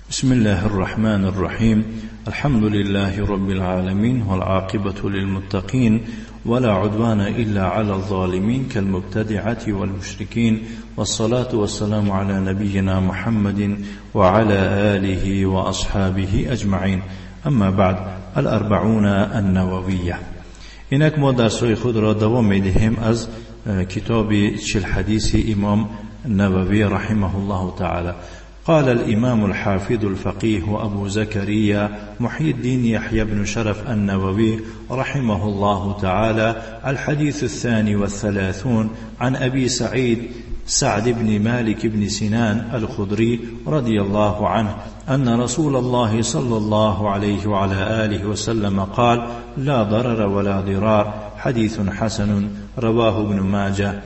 بسم الله الرحمن الرحيم. الحمد لله رب العالمين، والعاقبة للمتقين، ولا عدوان إلا على الظالمين كالمبتدعة والمشركين، والصلاة والسلام على نبينا محمد وعلى آله وأصحابه أجمعين. أما بعد، الأربعون النووية. إنك ما درسوي خود را دوام میدهیم از كتاب چل حديث إمام النووي رحمه الله تعالى. قال الإمام الحافظ الفقيه أبو زكريا محي الدين يحيى بن شرف النووي رحمه الله تعالى: الحديث 32 عن أبي سعد بن مالك بن سنان الخدري رضي الله عنه أن رسول الله صلى الله عليه وعلى آله وسلم قال: لا ضرر ولا ضرار. حديث حسن رواه ابن ماجه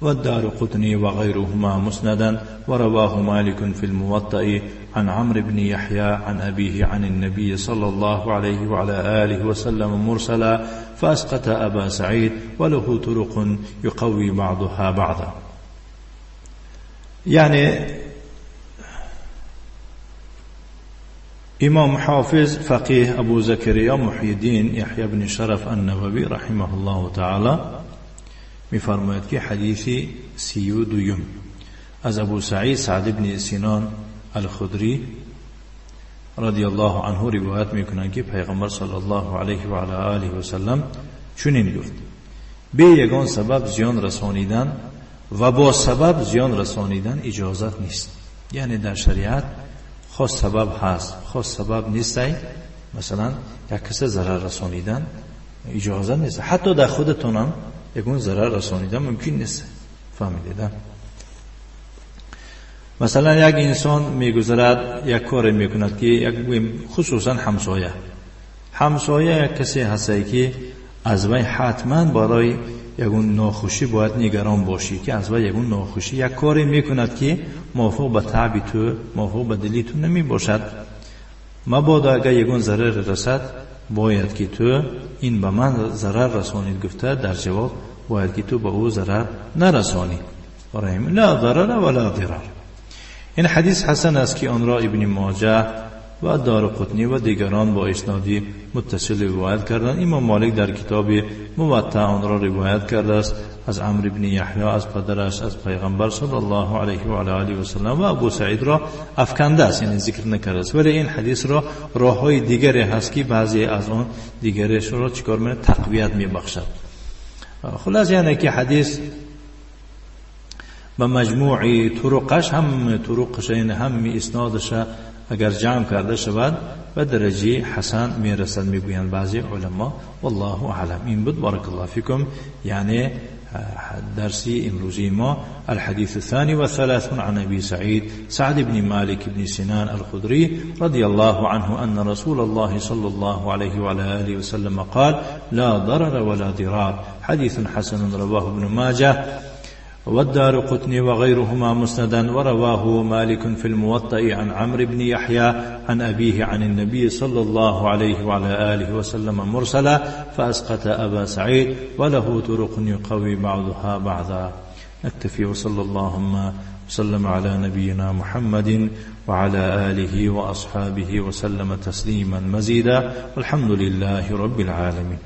والدارقطني وغيرهما مسندا، ورواه مالك في الموطأ عن عمرو بن يحيى عن أبيه عن النبي صلى الله عليه وعلى آله وسلم مرسلا، فأسقط أبا سعيد، وله طرق يقوي بعضها بعضا. يعني إمام حافظ فقيه أبو زكريا محي الدين يحيى بن شرف النووي رحمه الله تعالى می‌فرماید که حدیث 32 از ابو سعد بن سنان الخدری رضی الله عنه روایت میکنند که پیغمبر صلی الله علیه و علی آله و سلم چنین گفت: به یگان سبب زیان رسانیدن و با سبب زیان رسانیدن اجازت نیست. یعنی در شریعت خاص سبب هست، خاص سبب نیست. مثلا یک کسی ضرر رسانیدن اجازت نیست، حتی در خودتونم یکون ضرر رسانیدن ممکن نیست. فهمیدید؟ مثلا یک انسان میگذرد یک کار میکند که یک خصوصا همسایه یک کسی هستی که از وی حتما برای یکون ناخوشی باید نگران باشی که از وی یکون ناخوشی یک کاری میکند که موافق به طبع تو، موافق به دلی تو نمی باشد. مبادا اگر یکون ضرر رسد باید که تو این به من ضرر رسانید گفته، در جواب باید که تو به او ضرر نرسانی. لا ضرر ولا ضرار. این حدیث حسن است که آن را ابن ماجه و دارقطنی و دیگران با اسنادی متصل روایت کردند. امام مالک در کتاب موطأ آن را روایت کرده است از عمرو بن یحیی از پدرش از پیغمبر صلی الله علیه و آله و سلم، و ابو سعید را افکنده است، یعنی ذکر نکرده است. ولی این حدیث را راههای دیگری هست که بعضی از آن دیگرش را چیکار می‌کنه؟ تقویت می‌بخشد. خلاص یعنی که حدیث با مجموع طرقش یعنی هم اسنادش اگر جمع کرده شود به درجه حسن میرسد میگویند بعضی علما. والله اعلم. این بود. بارک الله فیکم. یعنی درسی امروزی ما الحديث 32 عن أبي سعد بن مالك بن سنان الخدري رضي الله عنه أن رسول الله صلى الله عليه وعلى آله وسلم قال: لا ضرر ولا ضرار. حديث حسن رواه ابن ماجه والدارقطني وغيرهما مسندا، ورواه مالك في الموطأ عن عمرو بن يحيى عن أبيه عن النبي صلى الله عليه وعلى آله وسلم مرسلا، فأسقط أبا سعيد، وله طرق يقوي بعضها بعضا. نكتفي، وصلى اللهم وسلم على نبينا محمد وعلى آله وأصحابه وسلم تسليما مزيدا، والحمد لله رب العالمين.